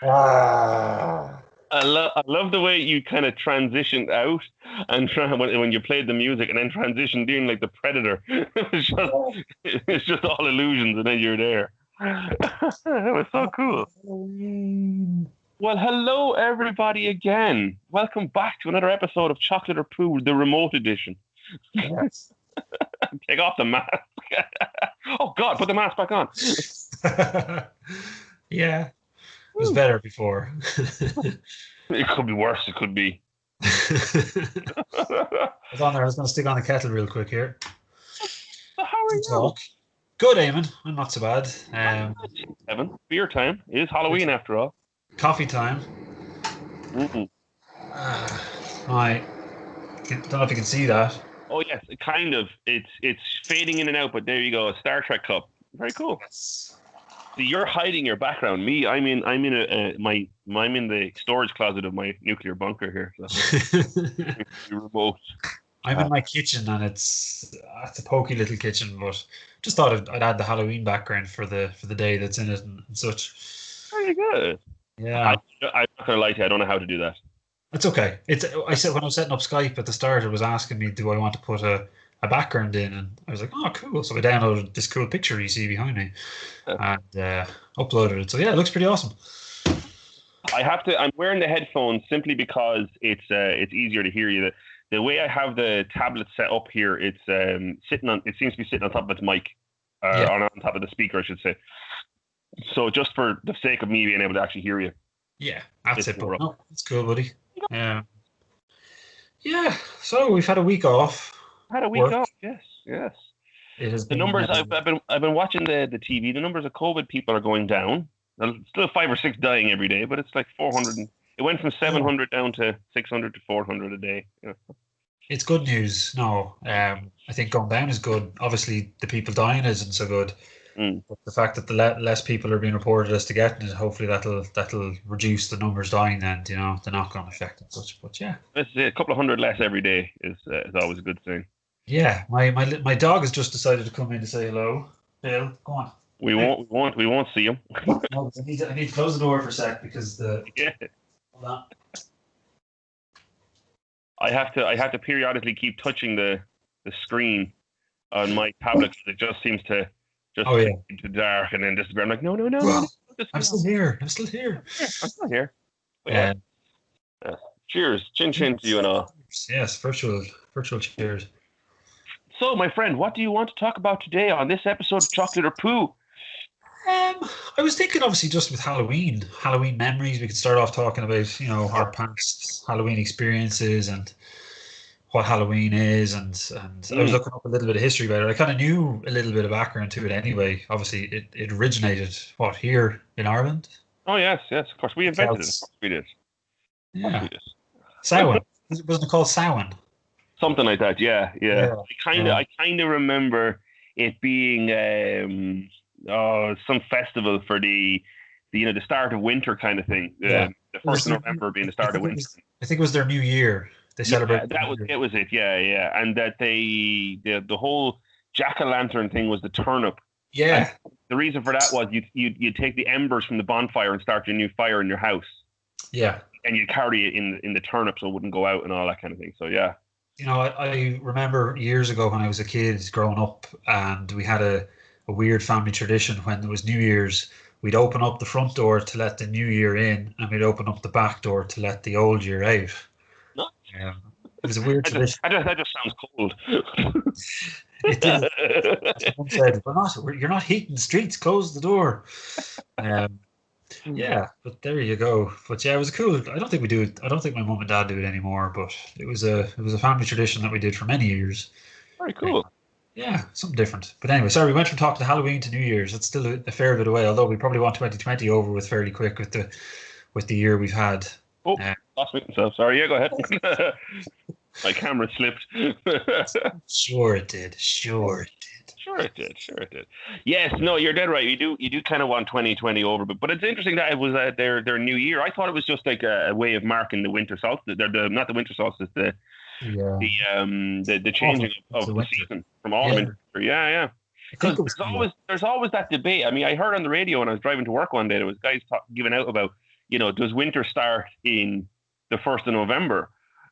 Ah. I love the way you kind of transitioned out and when you played the music and then transitioned in like the Predator. It's just all illusions and then you're there. It was so cool. Halloween. Well, hello everybody again. Welcome back to another episode of Chocolate or Poo, the remote edition. Yes. Take off the mask. Oh God, put the mask back on. Yeah, it was better before. It could be worse. It could be. Hold on there. I was going to stick on the kettle real quick here. So how are you? Talk. Good, Eamon. I'm not so bad. Evan, beer time. It is Halloween after all. Coffee time. Mm-hmm. I don't know if you can see that. Oh yes, kind of. It's fading in and out, but there you go. A Star Trek cup. Very cool. Yes. See, you're hiding your background. Me, I'm in the storage closet of my nuclear bunker here. So. Remote. I'm in my kitchen, and it's a pokey little kitchen, but just thought I'd add the Halloween background for the day that's in it and such. Very good. Yeah, I'm not gonna lie to you. I don't know how to do that. it's okay. I said when I was setting up Skype at the start, it was asking me, do I want to put a background in, and I was like, oh, cool. So I downloaded this cool picture you see behind me, and uploaded it. So yeah, it looks pretty awesome. I'm wearing the headphones simply because it's easier to hear you. The way I have the tablet set up here, it seems to be sitting on top of its mic, on top of the speaker, I should say. So just for the sake of me being able to actually hear you. Yeah, that's it. But no, that's cool, buddy. Yeah. So we've had a week off. Had a week off. Yes. It has the been, numbers. I've been watching the TV. The numbers of COVID people are going down. There's still 5 or 6 dying every day, but it's like 400. It went from 700 down to 600 to 400 a day. Yeah. It's good news. No, I think going down is good. Obviously, the people dying isn't so good. But the fact that the less people are being reported as to getting it, hopefully that'll reduce the numbers dying and the knock-on effect and such. But yeah, a couple of hundred less every day is always a good thing. Yeah, my dog has just decided to come in to say hello. Bill, go on. We won't see him. No, I need to close the door for a sec because Hold on. I have to periodically keep touching the screen on my tablet because it just seems to into dark and then disappear. I'm like, no. I'm still here. I'm still here. Yeah. Cheers, chin to you and all. Yes, virtual cheers. So, my friend, what do you want to talk about today on this episode of Chocolate or Poo? I was thinking, obviously, just with Halloween memories, we could start off talking about, our past Halloween experiences and what Halloween is, and I was looking up a little bit of history about it. I kind of knew a little bit of background to it anyway. Obviously, it originated, here in Ireland? Oh, yes, of course. We invented it. Of course we did. Yeah. Samhain. Wasn't it called Samhain? Something like that, yeah. I kind of remember it being some festival for the start of winter kind of thing. The 1st of November being the start of winter. I think it was their New Year. They celebrated. It was it. Yeah. And that the whole jack-o'-lantern thing was the turnip. Yeah. And the reason for that was you take the embers from the bonfire and start your new fire in your house. Yeah. And you carry it in the turnip so it wouldn't go out and all that kind of thing. So yeah. I remember years ago when I was a kid growing up, and we had a weird family tradition. When there was New Year's, we'd open up the front door to let the new year in, and we'd open up the back door to let the old year out. No. It was a weird tradition. That just sounds cold. It did. Someone said, you're not heating the streets, close the door. Yeah, but there you go. But yeah, it was cool. I don't think we do it. I don't think my mum and dad do it anymore. But it was a family tradition that we did for many years. Very cool. Yeah, something different. But anyway, sorry, we went from talking to Halloween to New Year's. It's still a fair bit away. Although we probably want 2020 over with fairly quick with the year we've had. Oh, lost myself. Sorry. Yeah, go ahead. My camera slipped. Sure it did. Yes, no, you're dead right. You do kind of want 2020 over, but it's interesting that it was their New Year. I thought it was just like a way of marking the winter solstice. Not the winter solstice, the changing of the season from autumn into winter. Yeah. I think Because it was there's always that debate. I mean, I heard on the radio when I was driving to work one day, there was guys giving out about, does winter start in the 1st of November?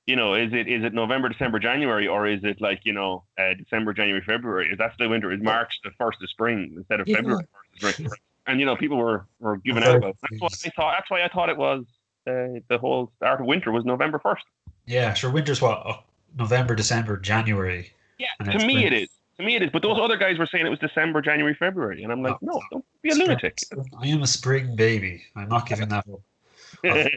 Is it November, December, January, or is it like December, January, February? Is that the winter? Is March the first of spring instead of yeah. February the 1st of spring? And people were I'm giving out very about. That's what confused. I thought. That's why I thought it was the whole start of winter was November 1st. Yeah, sure. Winter's what? November, December, January, Yeah, and to then me spring. it is. To me it is. But those other guys were saying it was December, January, February, and I'm like, No, no, don't be a spring, lunatic. spring. I am a spring baby. I'm not giving that up. I'll Fight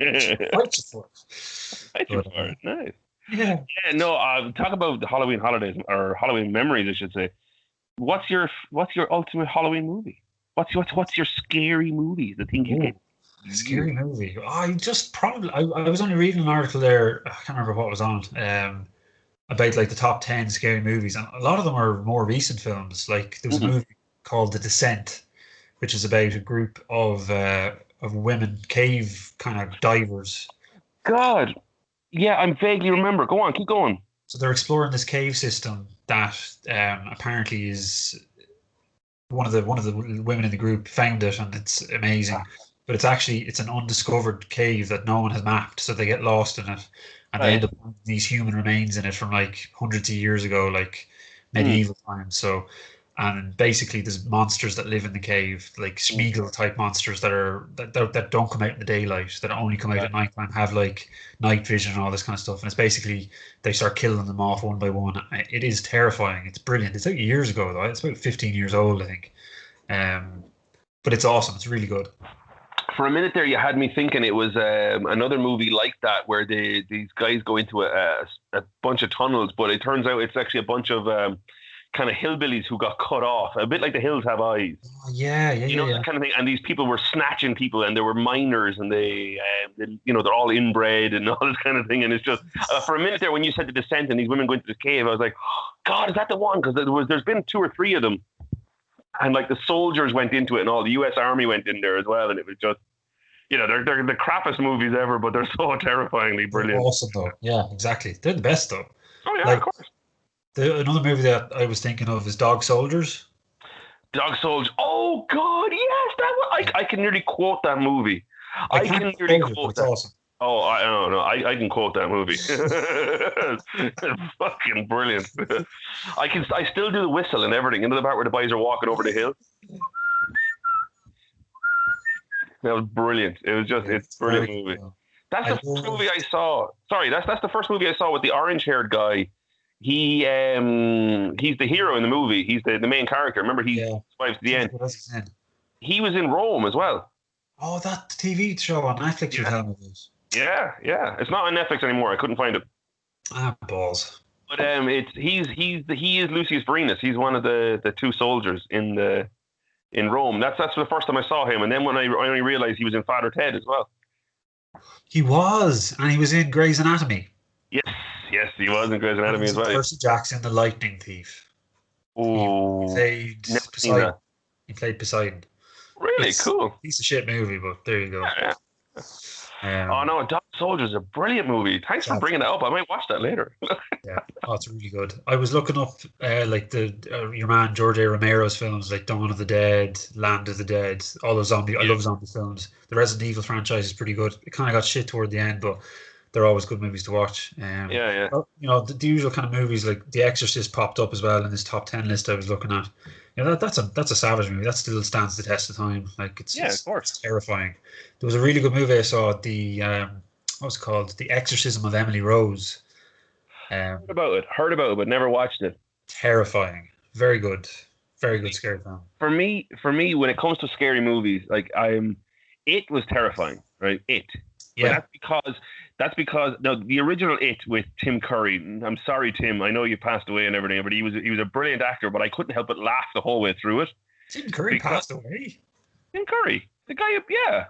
fight you for it. you But for it. Nice. yeah, Yeah, no. Talk about the Halloween holidays or Halloween memories, I should say. What's your ultimate Halloween movie? What's your scary movie? The thing you oh, get scary weird. movie. I just probably I was only reading an article there. I can't remember what it was on. About like the top 10 scary movies, and a lot of them are more recent films. Like there was a Mhm. movie called The Descent, which is about a group of women cave kind of divers. God, yeah, I'm vaguely remember. Go on, keep going. So they're exploring this cave system that apparently is one of the women in the group found it, and it's amazing. But it's an undiscovered cave that no one has mapped, so they get lost in it, and they end Right. up finding these human remains in it from like hundreds of years ago, like Mm. medieval times. So, and basically there's monsters that live in the cave, like Mm. Smeagol type monsters that don't come out in the daylight, that only come out Right. at nighttime, have like night vision and all this kind of stuff. And it's basically they start killing them off one by one. It is terrifying. It's brilliant. It's like years ago though. It's about 15 years old, I think. Um, but it's awesome. It's really good. For a minute there, you had me thinking it was another movie like that where these guys go into a bunch of tunnels, but it turns out it's actually a bunch of kind of hillbillies who got cut off, a bit like The Hills Have Eyes. Oh, yeah, yeah, You yeah, know yeah. that kind of thing. And these people were snatching people, and they were miners, and they're all inbred and all this kind of thing. And it's just for a minute there, when you said The Descent and these women go into the cave, I was like, oh, God, is that the one? Because there's been two or three of them, and like the soldiers went into it, and all the U.S. Army went in there as well, and it was just. They're the crappiest movies ever, but they're so terrifyingly They're brilliant. awesome though. Yeah, exactly. They're the best though. Oh yeah, of Like course. another movie that I was thinking of is Dog Soldiers. Dog Soldiers. Oh God, yes, that one. I can nearly quote that movie. I I can't can nearly spoil it, but quote it's that. awesome. Oh, I don't know. I can quote that movie. It's fucking brilliant. I still do the whistle and everything. Into the part where the boys are walking over the hill. That was brilliant. Yeah, It's it's a brilliant very good movie. though. That's I the first movie I loved. saw. Sorry, that's the first movie I saw with the orange haired guy. He's the hero in the movie. He's the main character. Remember, he Yeah, survives to the geez, end. what else is in? He was in Rome as well. Oh, that TV show on Netflix you're Yeah, telling me about. yeah. It's not on Netflix anymore. I couldn't find it. Ah, balls. But it's he is Lucius Vorenus. He's one of the two soldiers in Rome. That's the first time I saw him. And then when I only realized he was in Father Ted as well. He was, and he was in Grey's Anatomy. Yes, yes, he was in Grey's And he Anatomy was as in well. Percy Jackson, the Lightning Thief. He Oh, played never seen Poseidon. that. He played Poseidon. Really It's cool. a piece of shit movie, but there you go. Yeah, yeah. Oh Um, no, Dog Soldier is a brilliant movie. Thanks for sad. bringing that up. I might watch that later. Yeah, oh, it's really good. I was looking up like the your man George A. Romero's films, like Dawn of the Dead, Land of the Dead, all those zombie. I Yeah, love zombie films. The Resident Evil franchise is pretty good. It kind of got shit toward the end, but they're always good movies to watch. yeah. Well, the usual kind of movies like The Exorcist popped up as well in this top 10 list I was looking at. That's a savage movie. That still stands the test of time. Like it's Yeah, of it's, course. it's terrifying. There was a really good movie I saw. The what was it called? The Exorcism of Emily Rose. Um, Heard about it, but never watched it. Terrifying. Very good scary film. For me, when it comes to scary movies, it was terrifying, right? But Yeah. that's because no, the original It with Tim Curry. I'm sorry, Tim. I know you passed away and everything, but he was a brilliant actor. But I couldn't help but laugh the whole way through it Tim Curry because passed away. Tim Curry, the guy, yeah.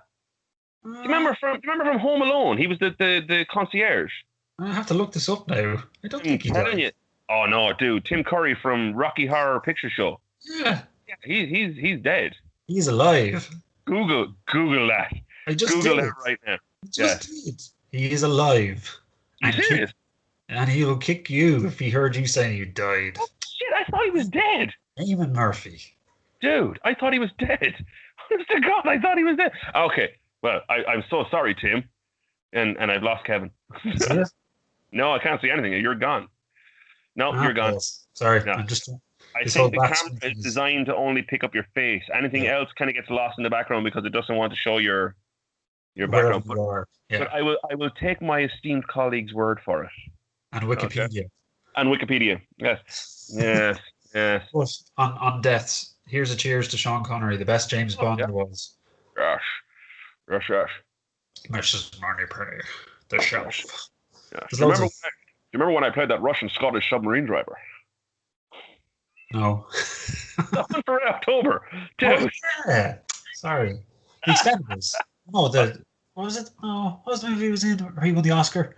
Do you Uh, remember from Home Alone? He was the concierge. I have to look this up now. I don't I'm think he telling died. you. Oh no, dude, Tim Curry from Rocky Horror Picture Show. Yeah, Yeah, he's dead. he's alive. Google that. I just Google did. that right now. I Yeah. just did. He is alive. You And kick, serious? and he will kick you if he heard you saying you died. Oh shit! I thought he was dead. Eamon Murphy. Dude, I thought he was dead. Honest to God, I thought he was dead. Okay, well, I'm so sorry, Tim, and I've lost Kevin. See it? No, I can't see anything. You're gone. No, Ah, you're gone. yes. Sorry, No. I'm just I this whole think the back camera screen is thing is. designed to only pick up your face. Anything Yeah, else kind of gets lost in the background because it doesn't want to show your wherever background. you are. But Yeah, I will take my esteemed colleague's word for it. and Okay. Wikipedia. And Wikipedia. Yes. Yes. Yes. But on deaths, here's a cheers to Sean Connery, the best James Oh, Bond yeah. there was. Gosh. Gosh. Gosh. Mrs. Marnie Prey, the Gosh. shelf. Gosh. There's loads of Do you remember when I played that Russian Scottish submarine driver? no. That one for October, Oh dude. yeah, sorry. The Expendables. No, the what was it? No, what was the movie he was in? Where he won the Oscar?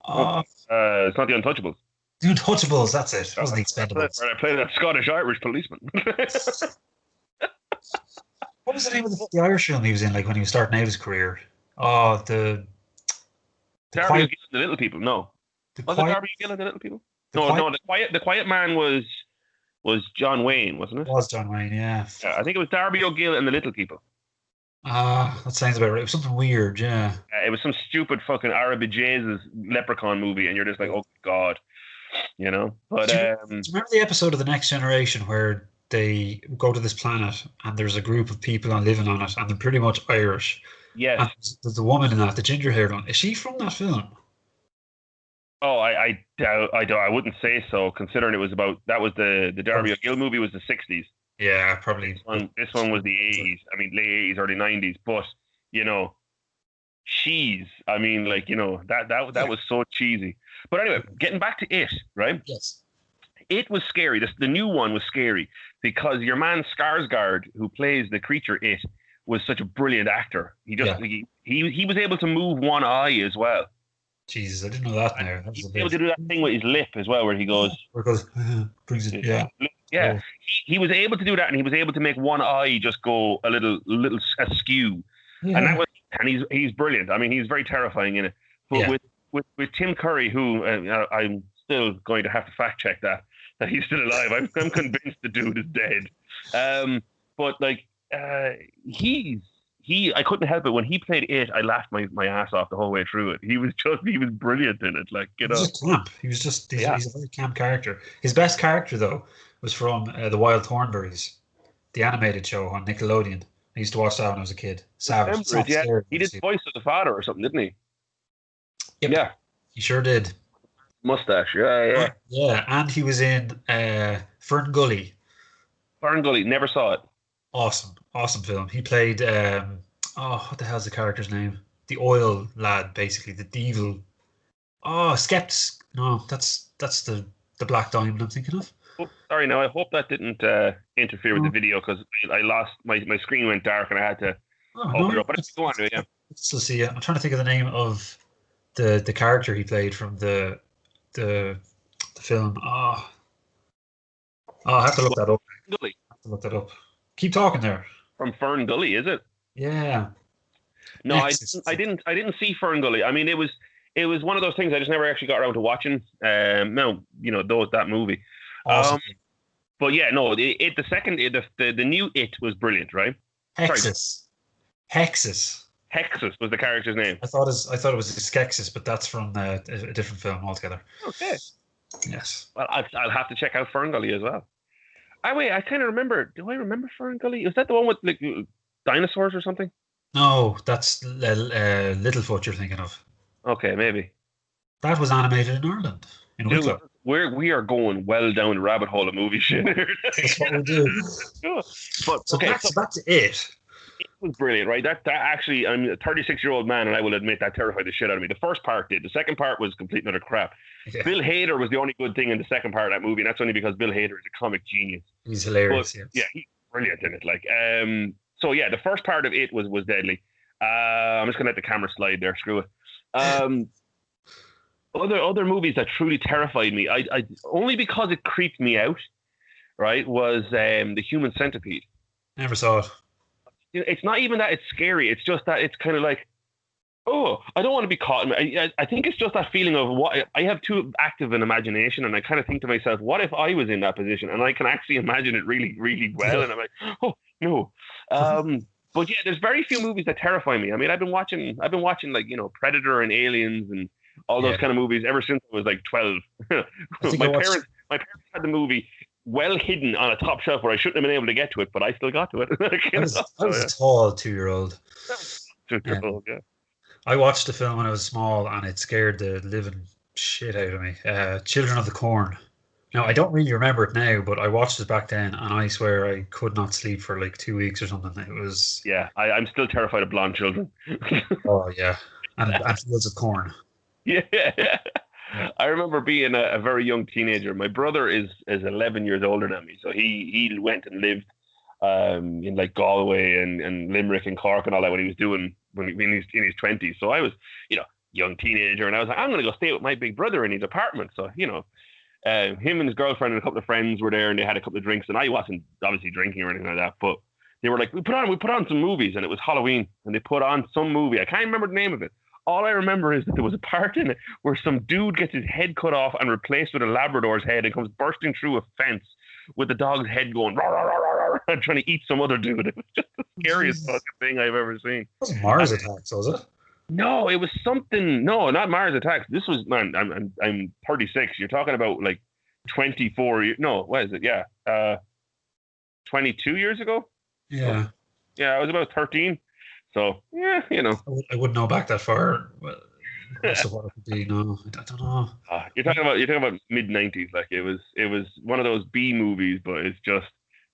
Oh, Oh, it's not the Untouchables. The Untouchables. That's it. It wasn't the Expendables. Where I played that Scottish Irish policeman. What was the name of the Irish film he was in? Like when he was starting out his career. Oh, the Darby quiet, O'Gill and the Little People. No, the was it quiet, Darby O'Gill and the Little People? the No, quiet no. The Quiet Man was John Wayne, wasn't it? was John Wayne. Yeah. Yeah, I think it was Darby O'Gill and the Little People. Ah, that sounds about right. It was something weird. Yeah. It was some stupid fucking Arabi Jesus leprechaun movie, and you're just like, oh God, you know. But Do you remember the episode of The Next Generation where they go to this planet and there's a group of people living on it and they're pretty much Irish? yes. And there's the woman in that, the ginger haired one. Is she from that film? Oh, I doubt. I wouldn't say so, considering it was about that was the Darby O'Gill movie was the '60s. Yeah, probably. This one was the '80s. I mean, late '80s, early '90s. But you know, cheese. I mean, like that was so cheesy. But anyway, getting back to it, right? Yes. It was scary. The new one was scary because your man Skarsgård, who plays the creature, was such a brilliant actor. He was able to move one eye as well. Jesus, I didn't know that now. He was able to do that thing with his lip as well, where he goes, Where it goes, brings it. Yeah. yeah. Oh. He was able to do that, and he was able to make one eye just go a little askew, Yeah. and he's brilliant. I mean, he's very terrifying in it. But Yeah. with Tim Curry, who I'm still going to have to fact check that he's still alive. I'm convinced the dude is dead. But like I couldn't help it when he played it. I laughed my ass off the whole way through it. He was brilliant in it. Like He was just camp. He's a very camp character. His best character though was from The Wild Thornberrys, the animated show on Nickelodeon. I used to watch that when I was a kid. Savage. Yeah. He did the voice of the father or something, didn't he? Yep. Yeah. He sure did. Mustache. Yeah. Yeah, and he was in Fern Gully. Fern Gully. Never saw it. Awesome film. He played what the hell's the character's name? The oil lad, basically the evil. Oh, Skepts. No, that's the Black Diamond I'm thinking of. Oh, sorry, now I hope that didn't interfere with the video because I lost my screen went dark and I had to open it up. But go on, yeah. Still see it. I'm trying to think of the name of the character he played from the film. Oh, I have to look that up. Gully. I have to look that up. Keep talking there. From Fern Gully, is it? Yeah. No, I didn't see Fern Gully. I mean, it was one of those things I just never actually got around to watching. No, that movie. Awesome. But yeah, no, the new It was brilliant, right? Hexus. Hexus was the character's name. I thought it was Skeksis, but that's from a different film altogether. Okay. Yes. Well, I'll have to check out Fern Gully as well. Wait, I kind of remember. Do I remember Fern Gully? Was that the one with like dinosaurs or something? No, that's Littlefoot you're thinking of. Okay, maybe. That was animated in Ireland. In Wicklow. We are going well down the rabbit hole of movie shit. That's what we do. But so back to it. It was brilliant, right? That actually, I'm a 36-year-old man, and I will admit that terrified the shit out of me. The first part did. The second part was complete and utter crap. Yeah. Bill Hader was the only good thing in the second part of that movie, and that's only because Bill Hader is a comic genius. He's hilarious. But, yeah, he's brilliant in it. Like, so yeah, the first part of it was deadly. I'm just gonna let the camera slide there. Screw it. Other movies that truly terrified me, I only because it creeped me out, right? Was The Human Centipede. Never saw it. It's not even that it's scary. It's just that it's kind of like Oh, I don't want to be caught. I think it's just that feeling of what I have too active an imagination, and I kind of think to myself, what if I was in that position? And I can actually imagine it really, really well. Yeah. And I'm like, oh no. But yeah, there's very few movies that terrify me. I mean, I've been watching like Predator and Aliens and all those Yeah. kind of movies ever since I was like 12. I think I my watched. parents, my parents had the movie well hidden on a top shelf where I shouldn't have been able to get to it, but I still got to it. I was I So was a yeah, tall 2-year-old. two-year-old, yeah. I watched the film when I was small, and it scared the living shit out of me. Children of the Corn. Now, I don't really remember it now, but I watched it back then, and I swear I could not sleep for like 2 weeks or something. It was, Yeah, I'm still terrified of blonde children. oh yeah, and fields of corn. Yeah. Yeah, I remember being a very young teenager. My brother is 11 years older than me, so he went and lived in like Galway and Limerick and Cork and all that when he was doing when he was in his 20s. So I was, young teenager, and I was like, I'm gonna go stay with my big brother in his apartment. So him and his girlfriend and a couple of friends were there, and they had a couple of drinks, and I wasn't obviously drinking or anything like that, but they were like, we put on some movies, and it was Halloween, and they put on some movie. I can't remember the name of it. All I remember is that there was a part in it where some dude gets his head cut off and replaced with a Labrador's head and comes bursting through a fence with the dog's head going rah, rah, rah, rah, rah, and trying to eat some other dude. It was just the scariest Jesus. fucking thing I've ever seen. It wasn't Mars And Attacks, was it? no, it was something. No, not Mars Attacks. This was man. I'm 36. You're talking about like 24. No, what is it? Yeah, 22 years ago. So, Yeah, yeah, I was about 13. So yeah, I wouldn't know back that far. Well, most of what it could be, no, I don't know. you're talking about mid 90s. Like it was one of those B movies, but it's just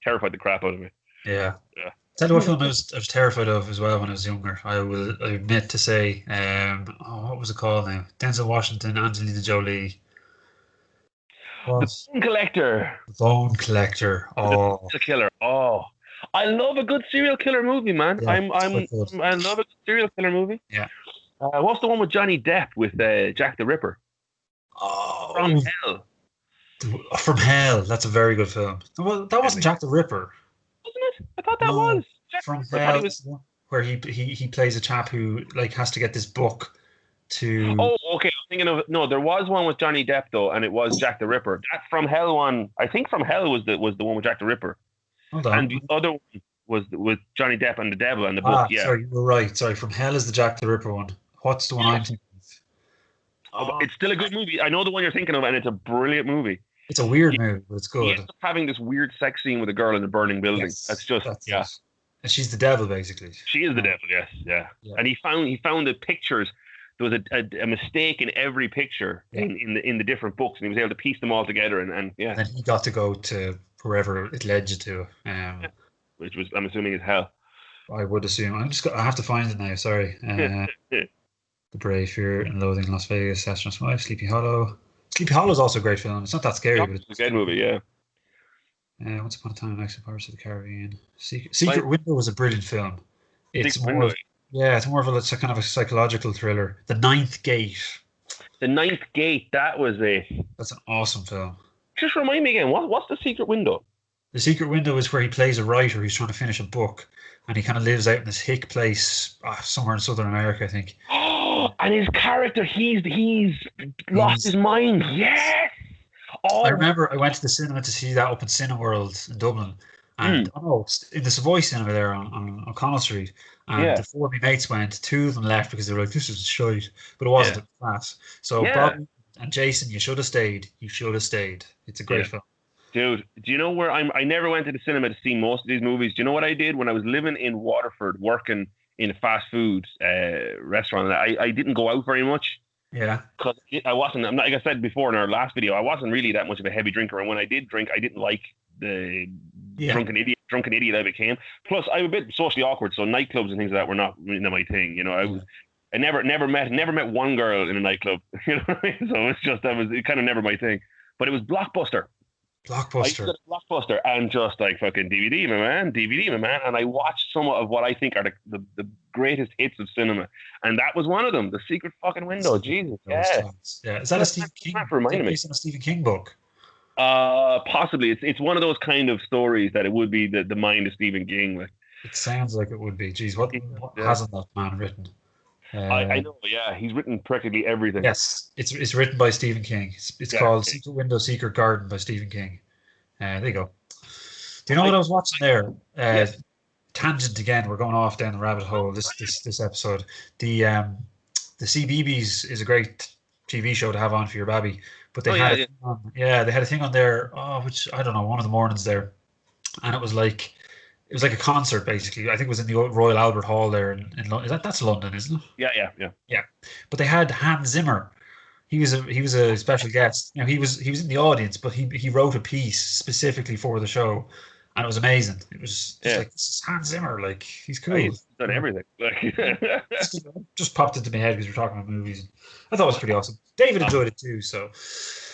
terrified the crap out of me. Yeah. Yeah. Tell you what film I was terrified of as well when I was younger. I admit to say, what was it called now? Denzel Washington, Angelina Jolie. The What? Bone Collector, Bone Collector. the Oh, serial killer. Oh, I love a good serial killer movie, man. yeah, I'm it's quite I'm good. I love a good serial killer movie. Yeah. What's the one with Johnny Depp with Jack the Ripper? From Oh, Hell, From Hell. That's a very good film. Well, that wasn't really? Jack the Ripper. Wasn't it? I thought that No, was Jack the From Ripper. I thought he Hell was. is the one where he plays a chap who like has to get this book to. Oh, okay. I'm thinking of no. There was one with Johnny Depp though, and it was Jack the Ripper. That From Hell one, I think From Hell was the one with Jack the Ripper, Hold and on. the other one was with Johnny Depp and the devil and the book. Ah, Yeah. sorry, you were right. Sorry, From Hell is the Jack the Ripper one. What's the one I'm thinking of? Oh, but Oh, it's still a good movie. I know the one you're thinking of, and it's a brilliant movie. it's a weird He, movie, but it's he good. ends up having this weird sex scene with a girl in a burning building. That's Yes, just that's yeah. it. And she's the devil, basically. She is the Uh, devil. Yes, yeah. yeah, And he found the pictures. There was a mistake in every picture yeah. in the different books, and he was able to piece them all together. And yeah, And then he got to go to wherever it led you to. which was I'm assuming is hell. I would assume. I have to find it now. Sorry. The Brave, Fear and Loathing in Las Vegas, Astronaut's Wife, Sleepy Hollow. Sleepy Hollow is also a great film. It's not that scary, but It's a it's good movie. Yeah. Once Upon a Time, Next Pirates of the Caribbean. Like Secret Window was a brilliant film. It's Secret more Window. of, yeah, it's more of it's a kind of a psychological thriller. The Ninth Gate. The Ninth Gate. That was a. That's an awesome film. Just remind me again. What's the Secret Window? The Secret Window is where he plays a writer who's trying to finish a book, and he kind of lives out in this hick place somewhere in Southern America, I think. Oh, and his character, he's lost his mind. Yes. I Oh. remember I went to the cinema to see that up in Cineworld in Dublin, and in the Savoy Cinema there on O'Connell Street. And Yeah. the four of my mates went. Two of them left because they were like, "This is shite," but it wasn't. Yeah. It was class. So Yeah. Bob and Jason, you should have stayed. You should have stayed. It's a great Yeah. film. Dude, do you know where I never went to the cinema to see most of these movies. Do you know what I did when I was living in Waterford, working in a fast food restaurant? I didn't go out very much Yeah, because I wasn't. I'm not, like I said before in our last video, I wasn't really that much of a heavy drinker. And when I did drink, I didn't like the yeah, drunken idiot I became. Plus, I'm a bit socially awkward, so nightclubs and things like that were not really my thing. I never met one girl in a nightclub. You know what I mean? So it's just it kind of never my thing. But it was Blockbuster. I used to Blockbuster. go to Blockbuster and just like fucking DVD, my man. And I watched some of what I think are the greatest hits of cinema. And that was one of them, The Secret Fucking Window. Jesus, yeah. Yeah, is that a Stephen King? That reminded me. Based on a Stephen King book? Possibly. It's one of those kind of stories that it would be the mind of Stephen King. Like, It sounds like it would be. Geez, what yeah. hasn't that man written? I Uh, know. Yeah, he's written practically everything. yes, it's written by Stephen King. It's Yeah. called Secret Window, Secret Garden by Stephen King. There you go. Do you know I what I was watching there? yeah. Tangent again. We're going off down the rabbit hole. This episode. The CBeebies is a great TV show to have on for your baby. But they Oh yeah, had a yeah. thing on, yeah, they had a thing on there. Oh, which I don't know, one of the mornings there, and it was like a concert basically. I think it was in the old Royal Albert Hall there in London. That's London, isn't it? Yeah, yeah, yeah. Yeah. But they had Hans Zimmer. He was a special guest. He was in the audience, but he wrote a piece specifically for the show, and it was amazing. It was just Yeah. like, this is Hans Zimmer, like he's cool. He's done everything. Like, Just popped into my head because we're talking about movies. I thought it was pretty awesome. David enjoyed it too, so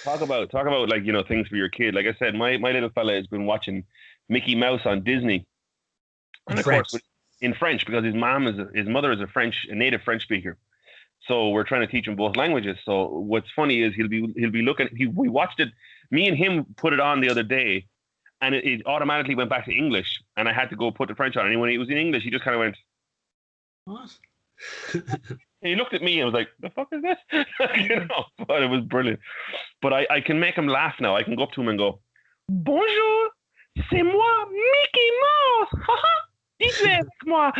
talk about like things for your kid. Like I said, my little fella has been watching Mickey Mouse on Disney, in and of French. course in French because his mother is a native French speaker. So we're trying to teach him both languages. So what's funny is he'll be looking. We watched it. Me and him put it on the other day, and it automatically went back to English, and I had to go put the French on. And when it was in English, he just kind of went. What? And he looked at me and was like, "The fuck is this?" But it was brilliant. But I can make him laugh now. I can go up to him and go, "Bonjour, c'est moi, Mickey Mouse. Haha, dites avec moi."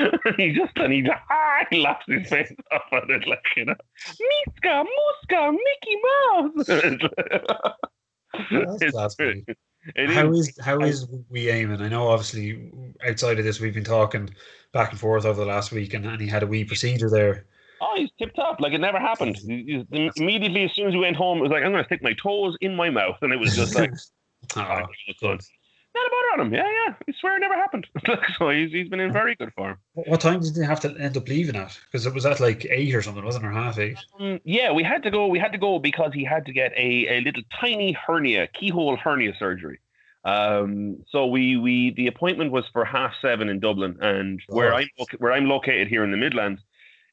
He laughs his face off at it Miska, Muska, Mickey Mouse. That's funny. It How is we aiming? I know obviously outside of this we've been talking back and forth over the last week, and he had a wee procedure there. Oh, he's tip top. Like it never happened. Immediately, as soon as we went home, it was like, I'm going to stick my toes in my mouth. And it was just like, Oh, good. not a bother on him. Yeah, yeah. I swear it never happened. So he's been in very good form. What time did they have to end up leaving at? Because it was at like 8 or something, wasn't it? Or half 8. Yeah, we had to go. We had to go because he had to get a little tiny keyhole hernia surgery. So the appointment was for 7:30 in Dublin, and where I'm located here in the Midlands.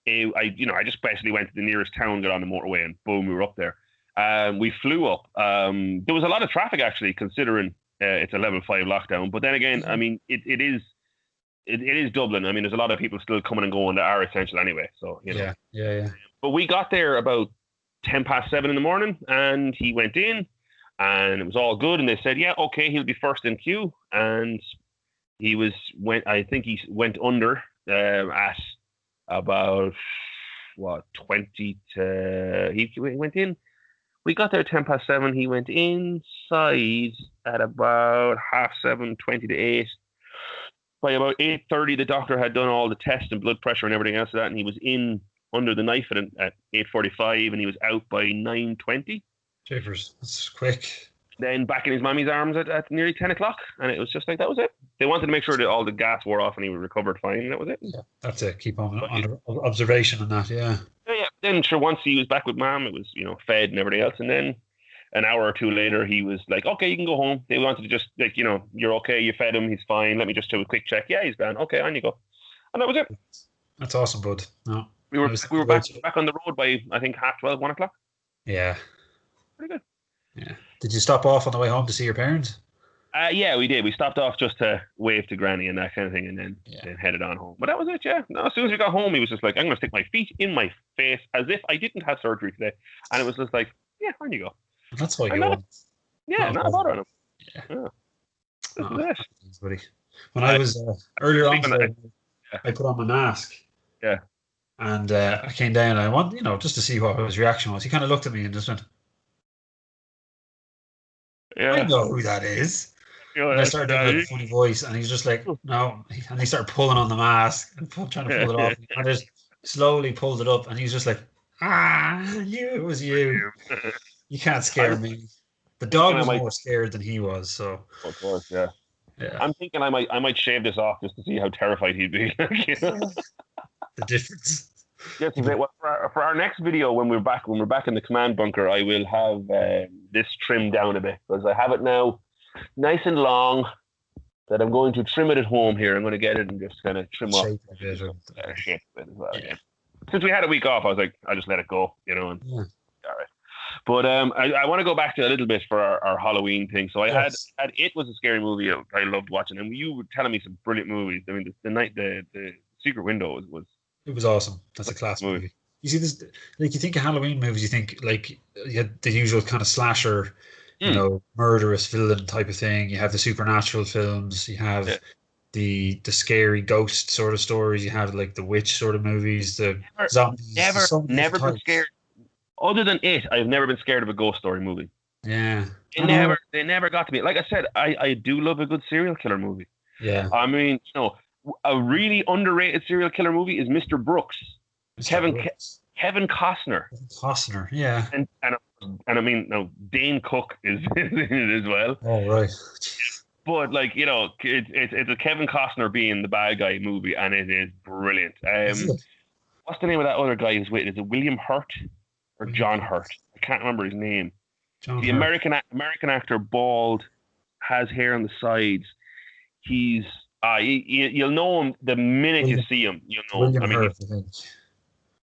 I just basically went to the nearest town, got on the motorway, and boom, we were up there. We flew up. There was a lot of traffic actually, considering it's a level 5 lockdown. But then again, I mean, it is Dublin. I mean, there's a lot of people still coming and going that are essential anyway. So Yeah. But we got there about 7:10 in the morning, and he went in, and it was all good. And they said, yeah, okay, he'll be first in queue, and I think he went under at about 20 to he went in. We got there at 7:10. He went inside at about 7:30, 20 to 8. By about 8:30, the doctor had done all the tests and blood pressure and everything else of that, and he was in under the knife at 8:45, and he was out by 9:20. Jeepers, that's quick. Then back in his mommy's arms at nearly 10 o'clock, and it was just like, that was it. They wanted to make sure that all the gas wore off and he recovered fine, and that was it. Yeah, that's it. Keep on under observation on that, yeah. Yeah. Then sure, once he was back with mom, it was, fed and everything else, and then an hour or two later, he was like, okay, you can go home. They wanted to just, like, you're okay, you fed him, he's fine, let me just do a quick check. Yeah, he's gone. Okay, on you go. And that was it. That's awesome, bud. No, we were back on the road by, I think, 12:30, 1 o'clock. Yeah. Pretty good. Yeah. Did you stop off on the way home to see your parents? Yeah, we did. We stopped off just to wave to Granny and that kind of thing, and then headed on home. But that was it, yeah. No, as soon as we got home, he was just like, I'm going to stick my feet in my face as if I didn't have surgery today. And it was just like, yeah, on you go. That's all you want. Yeah, not a bother on him. Yeah. This is it. Buddy. When I was earlier on today, I put on my mask. Yeah. And I came down and I want, just to see what his reaction was. He kind of looked at me and just went, I know who that is. And I started doing a funny voice, and he's just like, no. And he started pulling on the mask and trying to pull it off. And I just slowly pulled it up, and he's just like, I knew it was you. You can't scare me. The dog was more scared than he was, so. Of course, yeah. I'm thinking I might shave this off just to see how terrified he'd be. The difference. Yes, well, for our next video, when we're back in the command bunker, I will have this trimmed down a bit, because I have it now nice and long that I'm going to trim it at home here. I'm going to get it and just kind of trim off shape a bit as well. Yeah. Since we had a week off, I was like, I'll just let it go, and all right. But I want to go back to a little bit for our Halloween thing. So I had It was a scary movie I loved watching, and you were telling me some brilliant movies. I mean, the Secret Window was It was awesome. That's a class movie. movie. You see this, like you think of Halloween movies, you think like you had the usual kind of slasher, Hmm. murderous villain type of thing. You have the supernatural films. You Yeah. have the scary ghost sort of stories. You have like the witch sort of movies, the Never, zombies. There's never, so many different never been types. scared. Other than it, I've never been scared of a ghost story movie. Yeah, I know. They never got to me. Like I said, I do love a good serial killer movie. Yeah, I mean, a really underrated serial killer movie is Mr. Brooks, Mr. Kevin Brooks, Kevin Costner, Costner. Yeah. and I mean, no, Dane Cook is in it as well. Oh right. But like it's a Kevin Costner being the bad guy movie, and it is brilliant. Is it? What's the name of that other guy who's with it? Is it William Hurt or William John Hurt. Hurt? I can't remember his name. John The Hurt. American actor, bald, has hair on the sides. He's you'll know him the minute you William, see him. You'll know him. William I mean, Hurt, I think.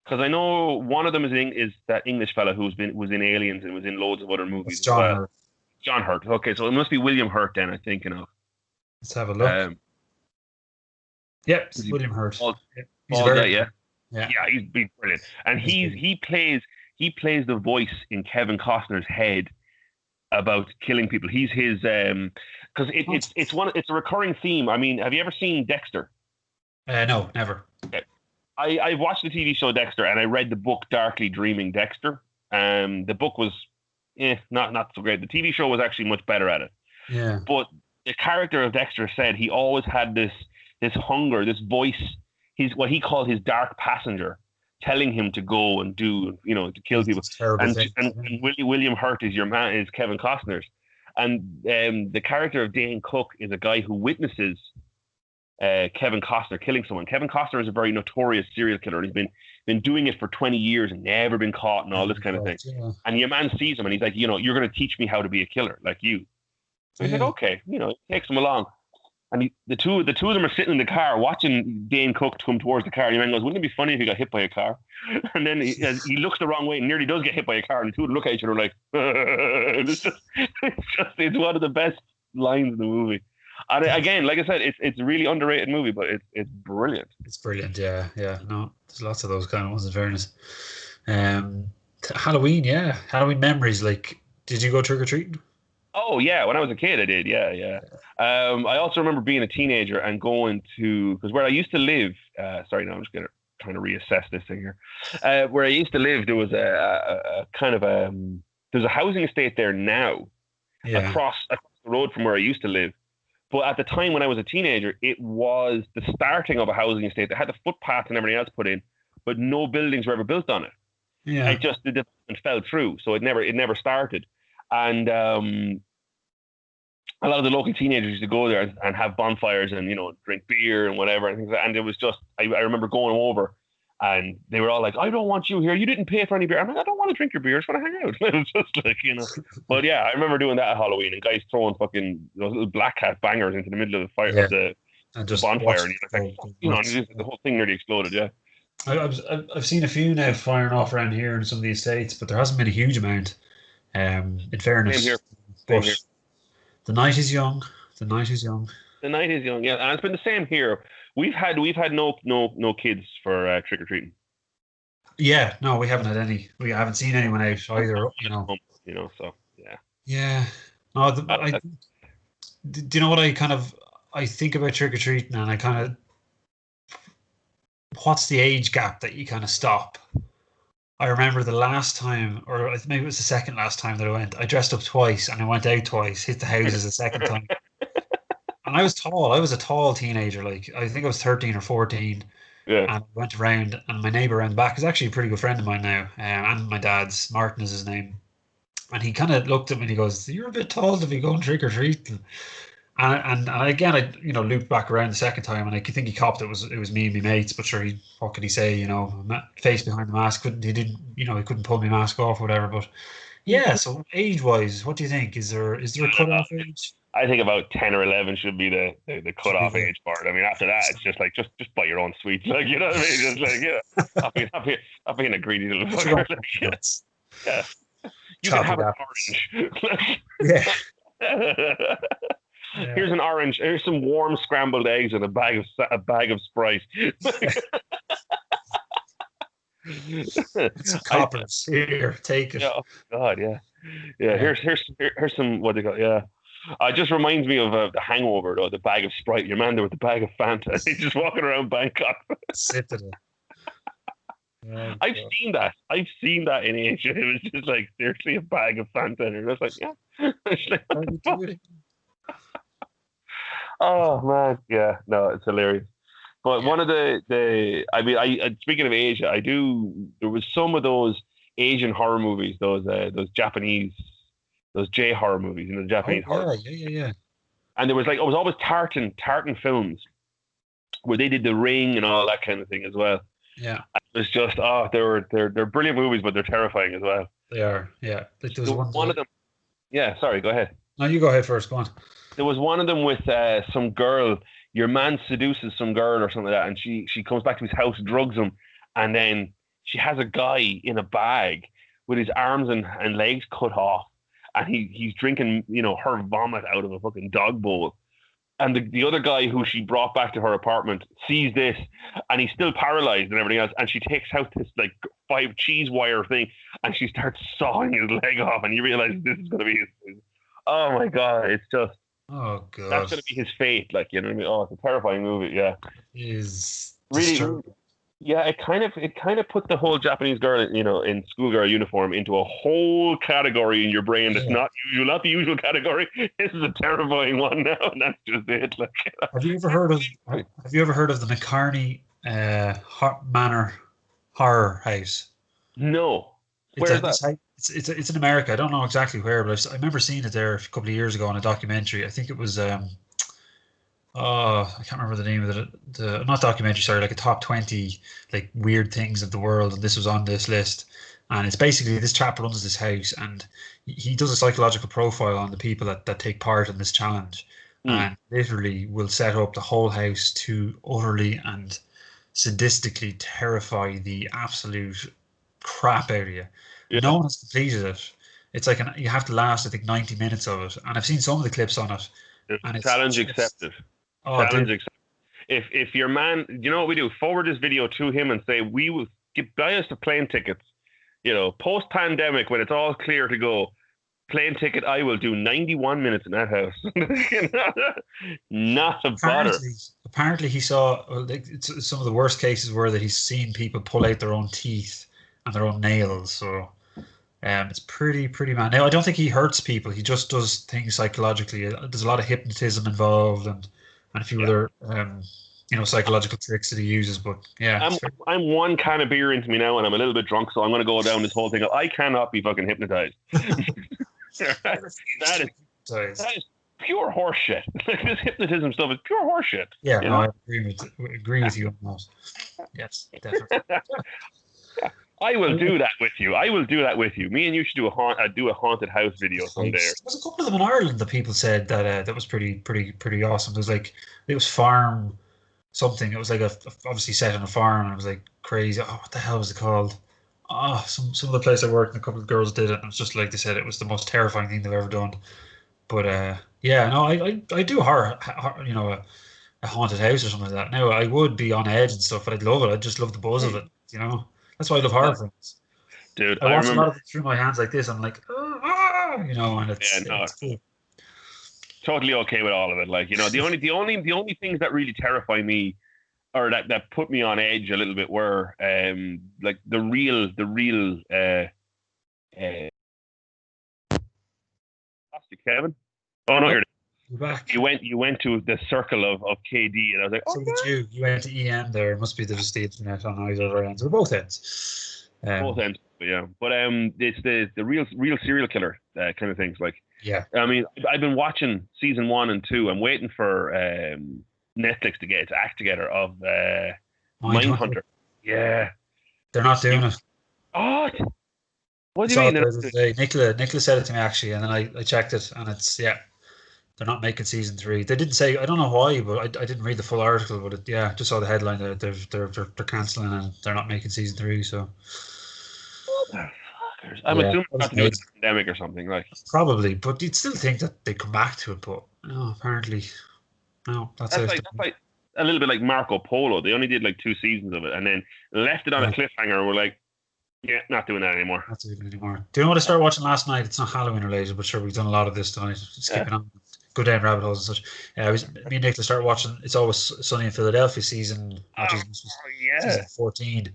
because I know one of them is that English fella was in Aliens and was in loads of other That's movies as John well. Hurt. John Hurt. Okay, so it must be William Hurt then. I'm thinking of. Let's have a look. Yep, Is he William Hurt. bald, Yep. He's bald guy? very Yeah, yeah. yeah, he's brilliant, and He's good. he plays the voice in Kevin Costner's head about killing people. He's his because it's a recurring theme. I mean, have you ever seen Dexter? No, never. Okay. I've watched the TV show Dexter, and I read the book Darkly Dreaming Dexter. The book was not so great. The TV show was actually much better at it. Yeah. But the character of Dexter said he always had this hunger, this voice, what he called his dark passenger, telling him to go and do, to kill people. Terrible And, thing. and, and William Hurt is your man, is Kevin Costner's. And the character of Dane Cook is a guy who witnesses Kevin Costner killing someone. Kevin Costner is a very notorious serial killer. He's been doing it for 20 years and never been caught and all this kind of thing. Yeah. And your man sees him and he's like, you're going to teach me how to be a killer like you. So he's like, okay, it takes him along. And the two of them are sitting in the car watching Dane Cook come towards the car. And your man goes, wouldn't it be funny if he got hit by a car? And then he looks the wrong way and nearly does get hit by a car. And the two of them look at each other like, it's one of the best lines in the movie. And again, like I said, it's a really underrated movie, but it's brilliant. It's brilliant. Yeah. No, there's lots of those kind of ones. In fairness, Halloween. Yeah, Halloween memories. Like, did you go trick or treating? Oh yeah, when I was a kid, I did. Yeah. I also remember being a teenager and going to, because where I used to live. Sorry, no, I'm just trying to reassess this thing here. Where I used to live, there was a kind of there's a housing estate there now, across the road from where I used to live. But at the time when I was a teenager, it was the starting of a housing estate. They had the footpath and everything else put in, but no buildings were ever built on it. Yeah. It just the development fell through, so it never started. And a lot of the local teenagers used to go there and have bonfires and drink beer and whatever and things like that. And it was just I remember going over and they were all like, I don't want you here. You didn't pay for any beer. I'm like, I don't want to drink your beer. I just want to hang out. It was just like, But yeah, I remember doing that at Halloween and guys throwing fucking those little black cat bangers into the middle of the fire of the bonfire, and the whole thing nearly exploded. Yeah. I've seen a few now firing off around here in some of the estates, but there hasn't been a huge amount. In fairness, Same but here. The night is young. The night is young. The night is young. Yeah, and it's been the same here. We've had no kids for trick or treating. Yeah, no, we haven't had any. We haven't seen anyone out either. So yeah. Yeah. No, do you know what I think about trick or treating, and I kind of, what's the age gap that you kind of stop? I remember the last time, or maybe it was the second last time that I went, I dressed up twice and I went out twice, hit the houses a second time. And I was tall. I was a tall teenager. Like, I think I was 13 or 14. Yeah. And I went around, and my neighbour around the back is actually a pretty good friend of mine now, and my dad's. Martin is his name. And he kind of looked at me and he goes, "You're a bit tall to be going trick or treating." And again, I looped back around the second time, and I think he copped it was me and my mates. But sure, what could he say? Face behind the mask. He couldn't pull my mask off or whatever. But yeah, so age wise, what do you think? Is there a cutoff age? I think about 10 or 11 should be the cutoff age part. I mean, after that, it's just like just buy your own sweets, like, you know what I mean? Just like, I'll be in a greedy little fucker. Yeah. You can have an orange. Yeah. Here's an orange. Here's some warm scrambled eggs and a bag of Sprite. It's I coppers. Here, take it. yeah, oh God, yeah, yeah. Yeah. Here's some what they call yeah. It just reminds me of the Hangover, though. The bag of Sprite. Your man there with the bag of Fanta. He's just walking around Bangkok. Sipping it. Oh, I've God. seen that. I've seen that in Asia. It was just like seriously a bag of Fanta, and you're just like, yeah. It's like, what How do the you fuck? do it? Oh man, yeah. No, it's hilarious. But Yeah. one of the I mean, speaking of Asia, I do. There was some of those Asian horror movies, those Japanese, those J horror movies, the Oh, Japanese horror. yeah, yeah, yeah, yeah. And there was like, it was always Tartan films where they did The Ring and all that kind of thing as well. Yeah, It was just, oh, they're brilliant movies, but they're terrifying as well. they are. Yeah. Like there was There was one. one of them. Yeah, sorry, go ahead. No, you go ahead first. Go on. There was one of them with some girl. Your man seduces some girl or something like that, and she comes back to his house, drugs him, and then she has a guy in a bag with his arms and legs cut off, and he's drinking her vomit out of a fucking dog bowl. And the other guy who she brought back to her apartment sees this, and he's still paralyzed and everything else. And she takes out this like 5 cheese wire thing, and she starts sawing his leg off. And you realize this is going to be his. Oh my god! It's just Oh, that's God. going to be his fate. Like, you know what I mean? Oh, it's a terrifying movie. Yeah, Is really. disturbing. Yeah, it kind of put the whole Japanese girl, in schoolgirl uniform into a whole category in your brain that's Yeah. not usual, not the usual category. This is a terrifying one now, and that's just it. Like, Have you ever heard of the McCarney Manor horror house? no, It's where's a that? this house, it's in America. I don't know exactly where, but I remember seeing it there a couple of years ago on a documentary. I think it was I can't remember the name of it. The not documentary, sorry, like a top 20 like weird things of the world, and this was on this list. And it's basically this chap runs this house, and he does a psychological profile on the people that take part in this challenge, Hmm. and literally will set up the whole house to utterly and sadistically terrify the absolute crap out of you. And Yeah, no one has completed it. It's like you have to last, I think, 90 minutes of it, and I've seen some of the clips on it, yeah. and it's Challenge just accepted. oh, Challenge dude. accepted. If your man, you know what we do? Forward this video to him and say we will buy us the plane tickets. Post pandemic when it's all clear to go, plane ticket. I will do 91 minutes in that house. Not a bother. Apparently he saw like some of the worst cases were that he's seen people pull out their own teeth and their own nails. So it's pretty man. Now I don't think he hurts people. He just does things psychologically. There's a lot of hypnotism involved and a few Yeah. other psychological tricks that he uses. But yeah, I'm it's very, I'm one can of beer into me now, and I'm a little bit drunk, so I'm going to go down this whole thing. I cannot be fucking hypnotized. that is that is pure horseshit. Like this hypnotism stuff is pure horseshit. yeah, You no, know. I agree with you on that. Yes, definitely. I will do that with you. I will do that with you. Me and you should do a haunted house video someday. There's a couple of them in Ireland that people said that was pretty awesome. There was like it was farm something. It was like obviously set on a farm, and it was like crazy. Oh, what the hell was it called? Oh, some of the place I worked, and a couple of girls did it, and it was just like they said, it was the most terrifying thing they've ever done. But yeah, no, I do a haunted house or something like that. Now I would be on edge and stuff, but I'd love it. I'd just love the buzz of it. That's why I love No, horror films. dude, I I watch a lot remember. of it through my hands like this. I'm like, and Yeah, no, it's cool. totally okay with all of it. Like, the only things that really terrify me or that put me on edge a little bit were like the real uh lost you, Kevin. Oh no, Oh, you're you're back. you went to the circle of KD, and I was like, oh So did yeah, you. You went to EM there. It must be just the internet on either ends or both ends. both ends. But yeah, but it's the real serial killer kind of things. Like, Yeah. I mean, I've been watching season 1 and 2. I'm waiting for Netflix to get its act together of Mindhunter. Mindhunter. Yeah. They're not doing You, it. oh, I what do you saw mean? it the other day. Nicola said it to me actually, and then I checked it, and it's yeah, they're not making season three. They didn't say. I don't know why, but I didn't read the full article. But yeah, just saw the headline that they're canceling and they're not making season three. So Motherfuckers. I'm yeah, assuming that it's was got to do with amazing. the pandemic or something. Like, Probably, but you'd still think that they come back to it. But no, apparently no. That's that's it. like that's like a little bit like Marco Polo. They only did like 2 seasons of it, and then left it on a cliffhanger. And we're like, yeah, not doing that anymore. Not doing it anymore. Do you know what I started watching last night? It's not Halloween related, but sure, we've done a lot of this tonight. Skipping on, go down rabbit holes and such. Me and Nicola started watching It's Always Sunny in Philadelphia season. Season 14.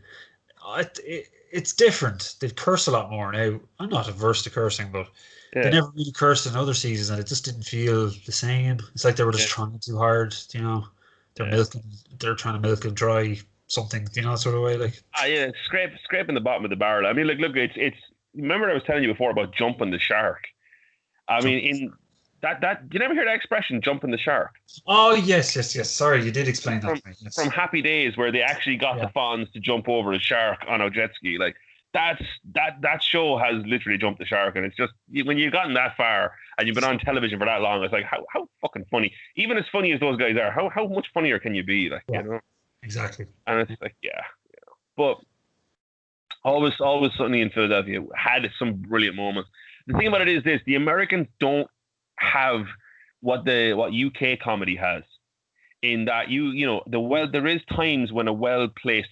It's different. They curse a lot more now. I'm not averse to cursing, but they never really cursed in other seasons, and it just didn't feel the same. It's like they were just trying too hard. You know, they're trying to milk and dry something. You know, that sort of way. Like, scraping the bottom of the barrel. I mean, look, it's. Remember, I was telling you before about jumping the shark. I mean, in that you never hear that expression, jumping the shark? Oh yes. Sorry, you did explain that to me. Yes. From Happy Days, where they actually got the Fonz to jump over a shark on a jet ski. Like that show has literally jumped the shark, and it's just when you've gotten that far and you've been on television for that long, it's like how fucking funny. Even as funny as those guys are, how much funnier can you be? Like, you know, exactly. And it's like but Always Sunny in Philadelphia had some brilliant moments. The thing about it is this: the Americans don't have what UK comedy has, in that there is times when a well-placed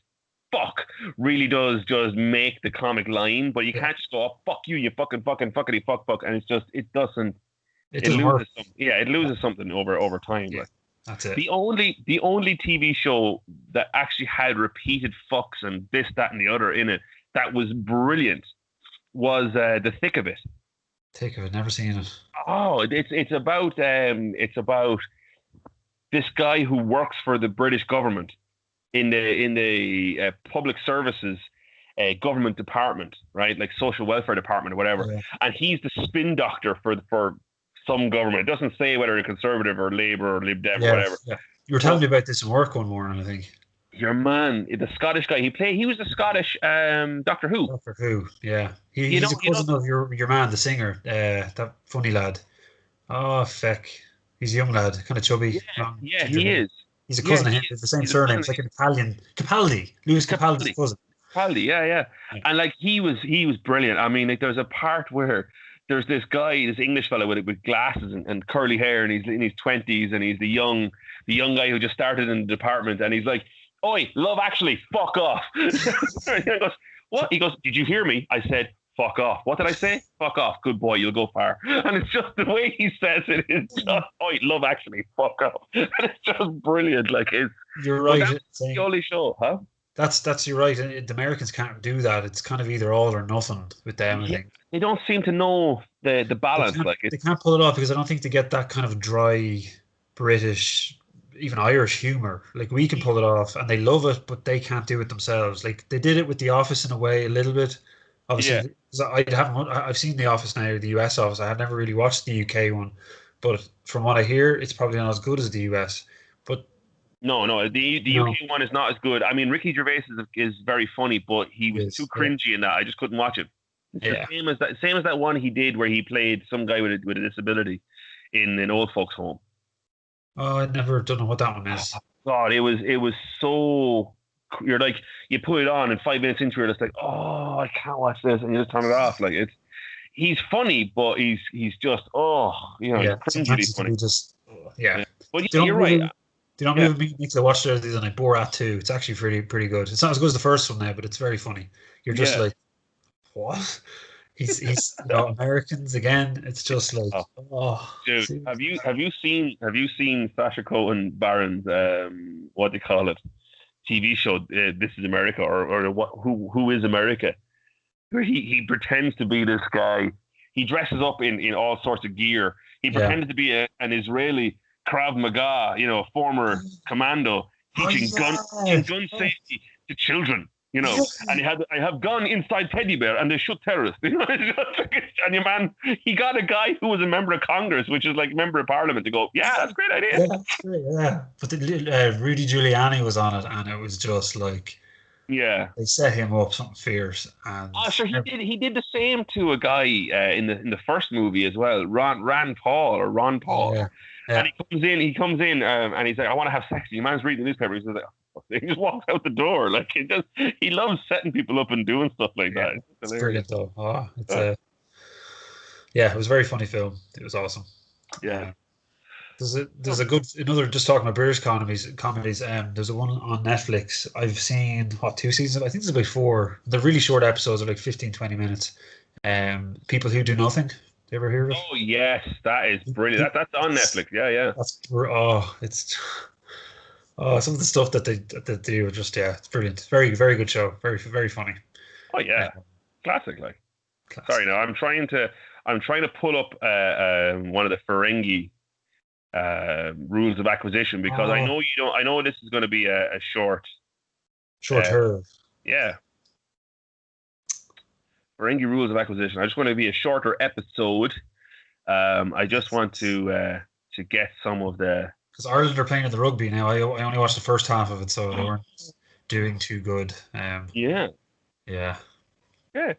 fuck really does just make the comic line, but you can't just go, oh, fuck you fucking fuckity fuck, and it's just it loses something. Yeah, it loses something over time. Yeah, like. That's it. The only TV show that actually had repeated fucks and this, that, and the other in it that was brilliant was The Thick of It. Thick of It, never seen it. Oh, it's about this guy who works for the British government in the public services government department, right? Like social welfare department or whatever. Yeah. And he's the spin doctor for some government. It doesn't say whether they're conservative or Labour or Lib Dem or whatever. Yeah. You were telling me about this in work one morning, I think. Your man, the Scottish guy, he was the Scottish Doctor Who. Doctor Who, yeah. He's a cousin of your man, the singer, that funny lad. Oh, feck. He's a young lad, kind of chubby. Yeah, he is. He's a cousin of him. It's the same surname. It's like an Italian. Capaldi. Louis Capaldi's cousin. Capaldi, yeah. And like he was brilliant. I mean, like there's a part where there's this guy, this English fellow with glasses and curly hair, and he's in his 20s, and he's the young guy who just started in the department, and he's like, "Oi, Love Actually, fuck off." He goes, "What?" He goes, "Did you hear me? I said fuck off. What did I say? Fuck off. Good boy, you'll go far." And it's just the way he says it is just, "Oi, Love Actually, fuck off." And it's just brilliant. Like you're right. That's the only show, huh? That's you're right. The Americans can't do that. It's kind of either all or nothing with them. I think they don't seem to know the balance. They can't pull it off because I don't think they get that kind of dry British, even Irish humor. Like we can pull it off, and they love it, but they can't do it themselves. Like they did it with The Office in a way, a little bit. Obviously, I've seen The Office now, the US Office. I have never really watched the UK one, but from what I hear, it's probably not as good as the US. But no, the UK one is not as good. I mean, Ricky Gervais is very funny, but he was too cringy in that. I just couldn't watch it. It's the same as that one he did where he played some guy with a disability in an old folks' home. Oh, I never don't know what that one is. God, it was so. You're like, you put it on, and 5 minutes into it, it's like, oh, I can't watch this, and you just turn it off. Like he's funny, but he's just cringy funny. But you're right. Do you know what me and watched it the other night? Borat 2. It's actually pretty good. It's not as good as the first one now, but it's very funny. You're just like, what? He's Americans again. It's just like, dude. Have you seen Sacha Cohen Baron's what do you call it? TV show, This Is America, or what? Who is America? Where he pretends to be this guy. He dresses up in all sorts of gear. He pretended to be an Israeli Krav Maga, former commando, teaching gun safety to children. And I have gone inside teddy bear and they shoot terrorists. And your man, he got a guy who was a member of Congress, which is like member of Parliament, to go, yeah, that's a great idea. Yeah, that's great, yeah. But Rudy Giuliani was on it, and it was just like, they set him up something fierce. And sure, he did the same to a guy in the first movie as well, Ron Paul. Yeah. And he comes in, and he's like, I want to have sex. And your man's reading the newspaper. He's like, he just walks out the door. Like he loves setting people up and doing stuff like that. It's brilliant though. It was a very funny film. It was awesome. Yeah. There's a good another just talking about British comedies. There's a one on Netflix. I've seen what 2 seasons. I think there's about four. They're really short episodes of like 15, 20 minutes. People who do nothing. You ever hear of Oh yes, that is brilliant. it? That's on Netflix. Yeah, yeah. It's some of the stuff that they do are just it's brilliant. Very very good show. Very very funny. Oh Uh, yeah, classic. Like, sorry, Classic. no, I'm trying to pull up one of the Ferengi rules of acquisition because I Oh, know you don't. I know this is going to be a short. short Uh, hair. yeah, Ferengi rules of acquisition. I just want to be a shorter episode. I just want to get some of the. Because Ireland are playing in the rugby now. I only watched the first half of it, so they weren't doing too good. Yeah, Yeah. yeah.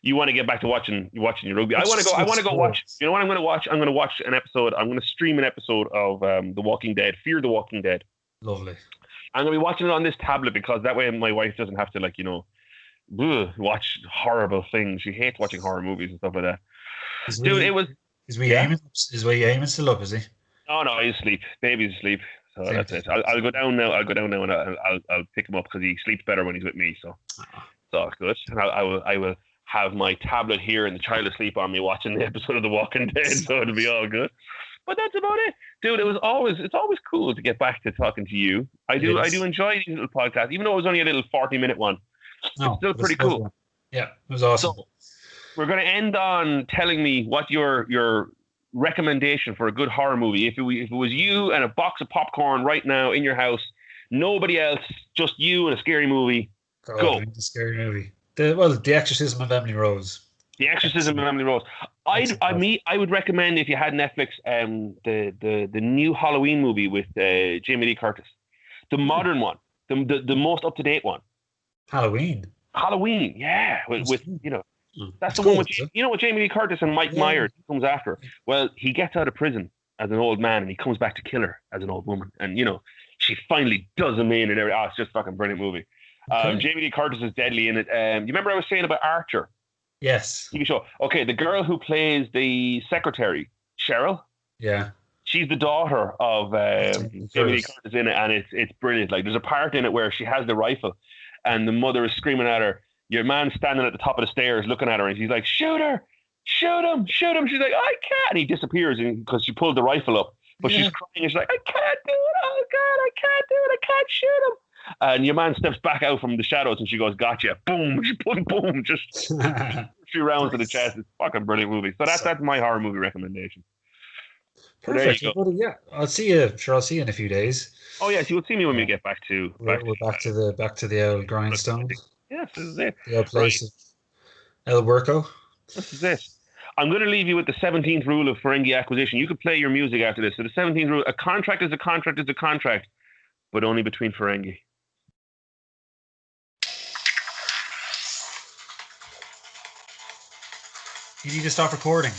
You want to get back to watching your rugby. I What's want to go. I want to go watch. sports? You know what I'm going to watch? I'm going to watch an episode. I'm going to stream an episode of The Walking Dead. Fear the Walking Dead. Lovely. I'm going to be watching it on this tablet because that way my wife doesn't have to watch horrible things. She hates watching horror movies and stuff like that. Is Dude, we it was is we yeah. aiming is we aiming still up? Is he? Oh no, he's asleep. Baby's asleep. So Same that's thing. it. I'll go down now. I'll go down now and I'll pick him up because he sleeps better when he's with me. So Ah, it's good. And I will have my tablet here and the child asleep on me watching the episode of The Walking Dead. So it'll be all good. But that's about it, dude. It's always cool to get back to talking to you. I it do is. enjoy these little podcasts, even though it was only a little 40-minute one. It's No, still but it's pretty a good cool. one. Yeah, it was awesome. So we're going to end on telling me what your recommendation for a good horror movie. If it was you and a box of popcorn right now in your house, nobody else, just you and a scary movie, God, go. we need a scary movie. The Exorcism of Emily Rose. The Exorcism of Excellent. Emily Rose. Excellent. I would recommend if you had Netflix, the new Halloween movie with Jamie Lee Curtis, the modern one, the most up to date one. Halloween. Halloween, yeah, with that's It's the one good, with is it? with Jamie Lee Curtis and Mike Yeah. Myers comes after. Well, he gets out of prison as an old man and he comes back to kill her as an old woman, and she finally does him in and everything. Oh, it's just a fucking brilliant movie. Okay. Jamie Lee Curtis is deadly in it. You remember I was saying about Archer Yes. TV show? Okay, the girl who plays the secretary, Cheryl. Yeah. She's the daughter of Jamie Jamie Lee Curtis. Curtis in it, and it's brilliant. Like there's a part in it where she has the rifle, and the mother is screaming at her. Your man's standing at the top of the stairs looking at her, and she's like, "Shoot her! Shoot him! Shoot him!" She's like, "I can't!" And he disappears because she pulled the rifle up, but she's Yeah. crying. And she's like, "I can't do it! Oh God, I can't do it! I can't shoot him!" And your man steps back out from the shadows, and she goes, "Gotcha!" Boom! Boom! Boom! Just 3 rounds to the chest. It's a fucking brilliant movie. So that's my horror movie recommendation. So there you Perfect, go. buddy. Yeah, I'll see you. Sure, I'll see you in a few days. Oh yes, you'll see me when we Yeah. get back to We're back to the old grindstone, yes, this is it. the old Right, place of El Worco. this is it. I'm going to leave you with the 17th rule of Ferengi acquisition. You could play your music after this. So the 17th rule: a contract is a contract is a contract, but only between Ferengi. You need to stop recording.